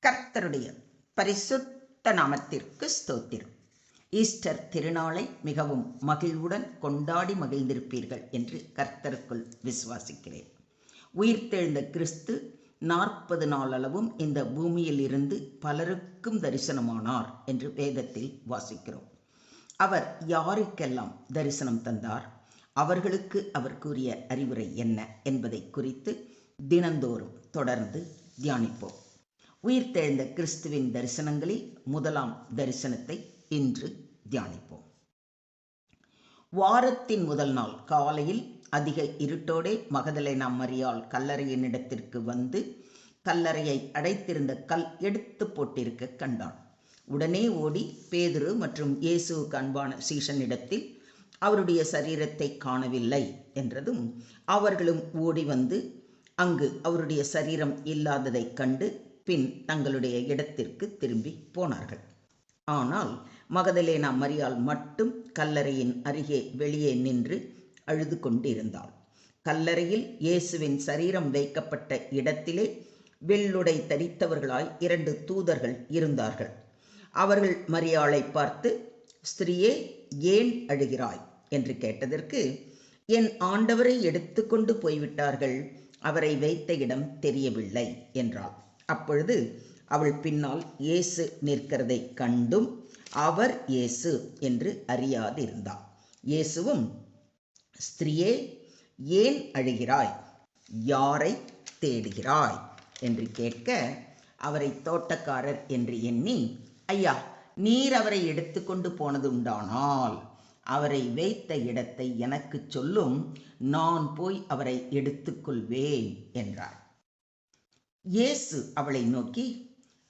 கர்த்தருடைய பரிசுத்த நாமத்திற்கு ஸ்தோத்திரம். ஈஸ்டர் திருநாளை மிகவும் மகிழ்வுடன் கொண்டாடி மகிழ்ந்திருப்பீர்கள் என்று கர்த்தருக்குள் விசுவாசிக்கிறேன். உயிர்த்தெழுந்த கிறிஸ்து 40 நாளளவும் இந்த பூமியில் இருந்து பலருக்கும் தரிசனமானார் என்று வேதத்தில் வாசிக்கிறோம். அவர் யாருக்கெல்லாம் தரிசனம் தந்தார், அவர்களுக்கு அவர் கூறிய அறிவுரை என்ன என்பதை குறித்து தினந்தோறும் தொடர்ந்து தியானிப்போம். உயிர்த்தெழுந்த கிறிஸ்துவின் தரிசனங்களில் முதலாம் தரிசனத்தை இன்று தியானிப்போம். வாரத்தின் முதல் நாள் காலையில் அதிக இருட்டோடே மகதலேனா மரியாள் கல்லறையினிடத்திற்கு வந்து கல்லறையை அடைத்திருந்த கல் எடுத்து போட்டிருக்க கண்டான். உடனே ஓடி பேதுரு மற்றும் இயேசுவுக்கு அன்பான சீஷனிடத்தில் அவருடைய சரீரத்தை காணவில்லை என்றதும், அவர்களும் ஓடி வந்து அங்கு அவருடைய சரீரம் இல்லாததை கண்டு பின் தங்களுடைய இடத்திற்கு திரும்பி போனார்கள். ஆனால் மகதலேனா மரியாள் மட்டும் கல்லறையின் அருகே வெளியே நின்று அழுது கொண்டிருந்தாள். கல்லறையில் இயேசுவின் சரீரம் வைக்கப்பட்ட இடத்திலே வெள்ளுடை தரித்தவர்களாய் 2 தூதர்கள் இருந்தார்கள். அவர்கள் மரியாளை பார்த்து, ஸ்திரீயே, ஏன் அழுகிறாய் என்று கேட்டதற்கு, என் ஆண்டவரை எடுத்துக்கொண்டு போய்விட்டார்கள், அவரை வைத்த இடம் தெரியவில்லை என்றாள். அப்பொழுது அவள் பின்னால் இயேசு நிற்கிறதை கண்டும் அவர் இயேசு என்று அறியாதிருந்தாள். இயேசுவும், ஸ்திரீயே, ஏன் அழுகிறாய், யாரை தேடுகிறாய் என்று கேட்க, அவரை தோட்டக்காரர் என்று எண்ணி, ஐயா, நீர் அவரை எடுத்துக்கொண்டு போனதுண்டானால் அவரை வைத்த இடத்தை எனக்கு சொல்லும், நான் போய் அவரை எடுத்துக்கொள்வேன் என்றார். இயேசு அவளை நோக்கி,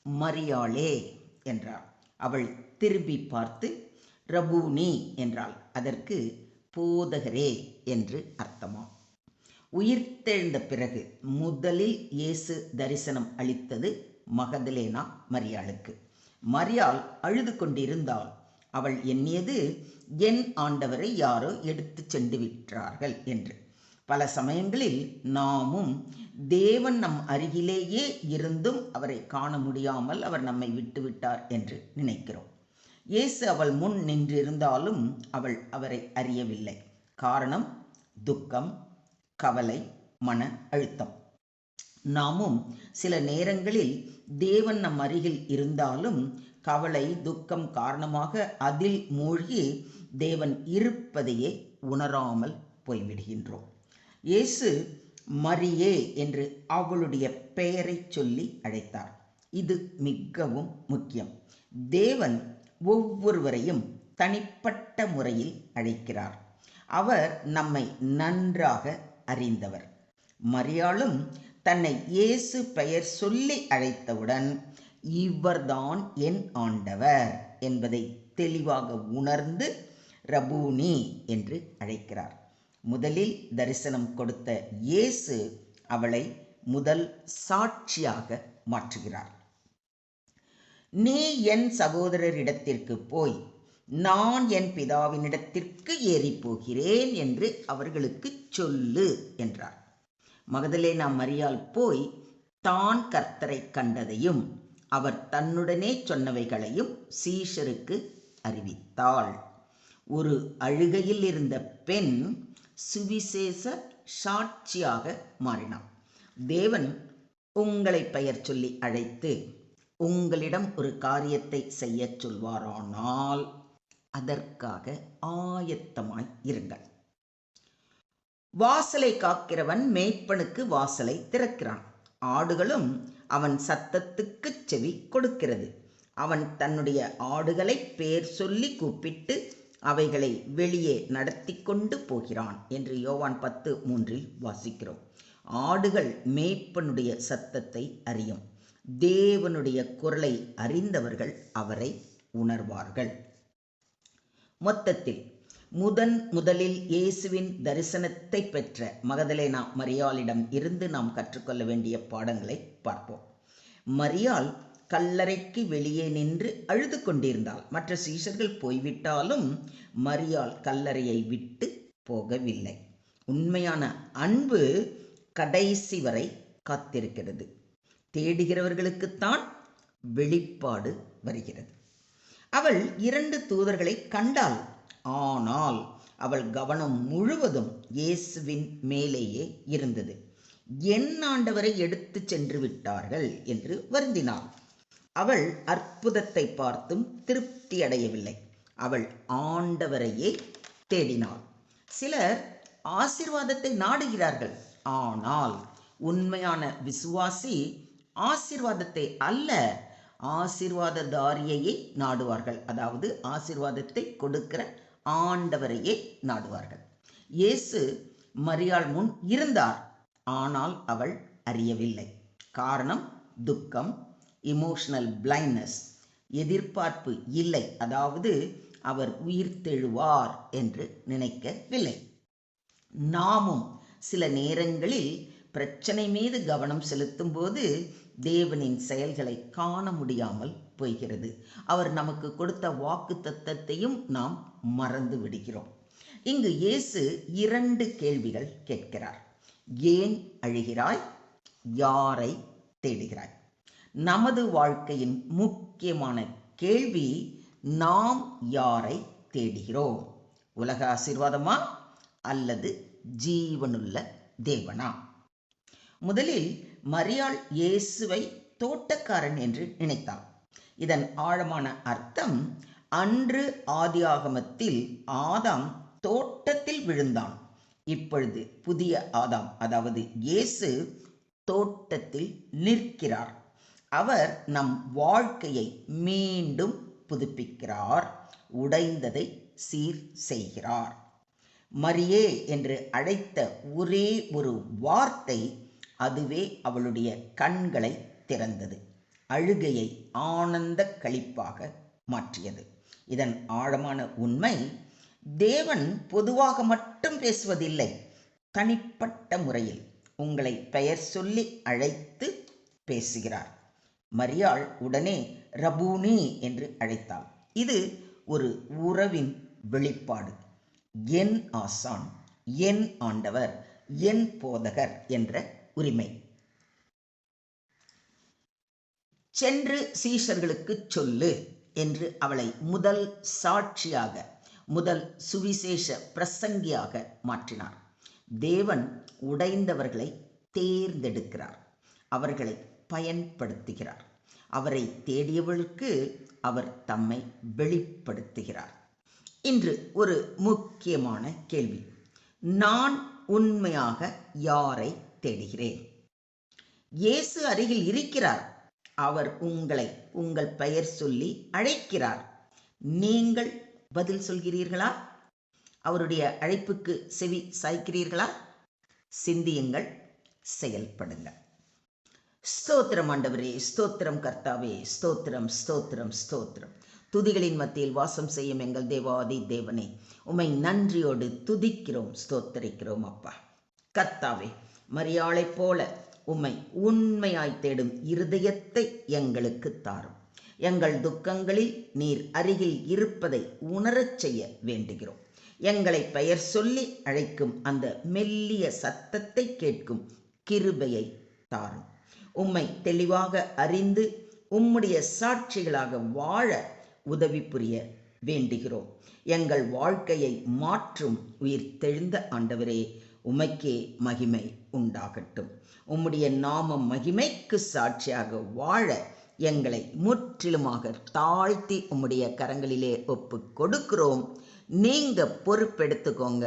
மரியாளே என்றார். அவள் திரும்பி பார்த்து ரபூனி என்றாள். அதற்கு போதகரே என்று அர்த்தமாம். உயிர்த்தெழுந்த பிறகு முதலில் இயேசு தரிசனம் அளித்தது மகதலேனா மரியாளுக்கு. மரியாள் அழுது கொண்டிருந்தாள். அவள் எண்ணியது, என் ஆண்டவரை யாரோ எடுத்து சென்று விட்டார்கள் என்று. பல சமயங்களில் நாமும் தேவன் நம் அருகிலேயே இருந்தும் அவரை காண முடியாமல் அவர் நம்மை விட்டுவிட்டார் என்று நினைக்கிறோம். இயேசு அவள் முன் நின்றிருந்தாலும் அவள் அவரை அறியவில்லை. காரணம் துக்கம், கவலை, மன அழுத்தம். நாமும் சில நேரங்களில் தேவன் நம் அருகில் இருந்தாலும் கவலை, துக்கம் காரணமாக அதில் மூழ்கி தேவன் இருப்பதையே உணராமல் போய்விடுகின்றோம். இயேசு மரியே என்று அவளுடைய பெயரை சொல்லி அழைத்தார். இது மிகவும் முக்கியம். தேவன் ஒவ்வொருவரையும் தனிப்பட்ட முறையில் அழைக்கிறார். அவர் நம்மை நன்றாக அறிந்தவர். மரியாளும் தன்னை இயேசு பெயர் சொல்லி அழைத்தவுடன், இவர்தான் என் ஆண்டவர் என்பதை தெளிவாக உணர்ந்து ரபூனி என்று அழைக்கிறார். முதலில் தரிசனம் கொடுத்த இயேசு அவளை முதல் சாட்சியாக மாற்றுகிறார். நீ என் சகோதரரிடத்திற்கு போய் நான் என் பிதாவினிடத்திற்கு ஏறி போகிறேன் என்று அவர்களுக்கு சொல்லு என்றார். மகதலேனா மரியாள் போய் தான் கர்த்தரை கண்டதையும் அவர் தன்னுடனே சொன்னவைகளையும் சீஷருக்கு அறிவித்தாள். ஒரு அழுகையில் இருந்த பெண் சுவிசேஷ சாட்சியாக மாறினார். தேவன் உங்களை பெயர் சொல்லி அழைத்து உங்களிடம் ஒரு காரியத்தை செய்ய சொல்வாரானால் அதற்காக ஆயத்தமாய் இருங்கள். வாசலை காக்கிறவன் மேய்ப்பனுக்கு வாசலை திறக்கிறான். ஆடுகளும் அவன் சத்தத்துக்கு செவி கொடுக்கிறது. அவன் தன்னுடைய ஆடுகளை பேர் சொல்லி கூப்பிட்டு அவைகளை வெளியே நடத்தி கொண்டு போகிறான் என்று யோவான் 10:3 வாசிக்கிறோம். ஆடுகள் மேய்ப்பனுடைய சத்தத்தை அறியும். தேவனுடைய குரலை அறிந்தவர்கள் அவரை உணர்வார்கள். மொத்தத்தில் முதலில் இயேசுவின் தரிசனத்தை பெற்ற மகதலேனா மரியாளிடம் இருந்து நாம் கற்றுக்கொள்ள வேண்டிய பாடங்களை பார்ப்போம். மரியாள் கல்லறைக்கு வெளியே நின்று அழுது கொண்டிருந்தாள். மற்ற சீஷர்கள் போய்விட்டாலும் மரியாள் கல்லறையை விட்டு போகவில்லை. உண்மையான அன்பு கடைசி வரை காத்திருக்கிறது. தேடுகிறவர்களுக்குத்தான் வெளிப்பாடு வருகிறது. அவள் 2 தூதர்களை கண்டாள். ஆனால் அவள் கவனம் முழுவதும் இயேசுவின் மேலேயே இருந்தது. என் ஆண்டவரை எடுத்து சென்று விட்டார்கள் என்று வருந்தினாள். அவள் அற்புதத்தை பார்த்தும் திருப்தி அடையவில்லை. அவள் ஆண்டவரையே தேடினாள். சிலர் ஆசீர்வாதத்தை நாடுகிறார்கள். ஆனால் உண்மையான விசுவாசி ஆசீர்வாதத்தை அல்ல, ஆசீர்வாததாரியையே நாடுவார்கள். அதாவது ஆசீர்வாதத்தை கொடுக்கிற ஆண்டவரையே நாடுவார்கள். இயேசு மரியாள் முன் இருந்தார். ஆனால் அவள் அறியவில்லை. காரணம் துக்கம், இமோஷனல் பிளைண்ட்னஸ், எதிர்பார்ப்பு இல்லை. அதாவது அவர் உயிர்த்தெழுவார் என்று நினைக்கவில்லை. நாமும் சில நேரங்களில் பிரச்சனை மீது கவனம் செலுத்தும் போது தேவனின் செயல்களை காண முடியாமல் போகிறது. அவர் நமக்கு கொடுத்த வாக்குத்தத்தத்தையும் நாம் மறந்து விடுகிறோம். இங்கு இயேசு 2 கேள்விகள் கேட்கிறார். ஏன் அழுகிறாய்? யாரை தேடுகிறாய்? நமது வாழ்க்கையின் முக்கியமான கேள்வி, நாம் யாரை தேடுகிறோம்? உலக ஆசீர்வாதமா அல்லது ஜீவனுள்ள தேவனா? முதலில் மரியாள் இயேசுவை தோட்டக்காரன் என்று நினைத்தாள். இதன் ஆழமான அர்த்தம், அன்று ஆதியாகமத்தில் ஆதாம் தோட்டத்தில் விழுந்தான். இப்பொழுது புதிய ஆதாம், அதாவது இயேசு தோட்டத்தில் நிற்கிறார். அவர் நம் வாழ்க்கையை மீண்டும் புதுப்பிக்கிறார், உடைந்ததை சீர் செய்கிறார். மரியே என்று அழைத்த ஒரே ஒரு வார்த்தை, அதுவே அவளுடைய கண்களை திறந்தது, அழுகையை ஆனந்த களிப்பாக மாற்றியது. இதன் ஆழமான உண்மை, தேவன் பொதுவாக மட்டும் பேசுவதில்லை, தனிப்பட்ட முறையில் உங்களை பெயர் சொல்லி அழைத்து பேசுகிறார். மரியாள் உடனே ரபூனி என்று அழைத்தாள். இது ஒரு உறவின் வெளிப்பாடு. என் ஆசான், என் ஆண்டவர், என் போதகர் என்ற உரிமை. சென்று சீஷர்களுக்கு சொல்லு என்று அவளை முதல் சாட்சியாக, முதல் சுவிசேஷ பிரசங்கியாக மாற்றினார். தேவன் உடைந்தவர்களை தேர்ந்தெடுக்கிறார், அவர்களை பயன்படுத்துகிறார். அவரை தேடியவர்களுக்கு அவர் தம்மை வெளிப்படுத்துகிறார். இன்று ஒரு முக்கியமான கேள்வி, நான் உண்மையாக யாரை தேடுகிறேன்? இயேசு அருகில் இருக்கிறார். அவர் உங்களை உங்கள் பெயர் சொல்லி அழைக்கிறார். நீங்கள் பதில் சொல்கிறீர்களா? அவருடைய அழைப்புக்கு செவி சாய்க்கிறீர்களா? சிந்தியுங்கள், செயல்படுங்கள். ஸ்தோத்திரம் ஆண்டவரே, ஸ்தோத்திரம் கர்த்தாவே, ஸ்தோத்திரம் ஸ்தோத்திரம் ஸ்தோத்திரம். துதிகளின் மத்தியில் வாசம் செய்யும் எங்கள் தேவாதி தேவனே, உம்மை நன்றியோடு துதிக்கிறோம், ஸ்தோத்தரிக்கிறோம் அப்பா. கர்த்தாவே, மரியாளைப் போல உம்மை உண்மையாய் தேடும் இருதயத்தை எங்களுக்கு தாரும். எங்கள் துக்கங்களில் நீர் அருகில் இருப்பதை உணரச் செய்ய வேண்டுகிறோம். எங்களை பெயர் சொல்லி அழைக்கும் அந்த மெல்லிய சத்தத்தை கேட்கும் கிருபையை தாரும். உம்மை தெளிவாக அறிந்து உம்முடைய சாட்சிகளாக வாழ உதவி புரிய வேண்டுகிறோம். எங்கள் வாழ்க்கையை மாற்றும் உயிர் தெழுந்த ஆண்டவரே, உமக்கே மகிமை உண்டாகட்டும். உம்முடைய நாம மகிமைக்கு சாட்சியாக வாழ எங்களை முற்றிலுமாக தாழ்த்தி உம்முடைய கரங்களிலே ஒப்பு கொடுக்கிறோம். நீங்க பொறுப்பெடுத்துக்கோங்க,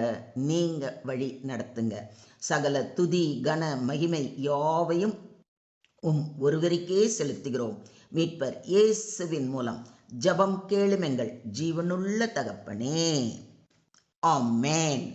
நீங்க வழி நடத்துங்க. சகல துதி கன மகிமை யாவையும் ஒருவருக்கே செலுத்துகிறோம். மீட்பர் இயேசுவின் மூலம் ஜெபம் கேளும் எங்கள் ஜீவனுள்ள தகப்பனே, ஆமென்.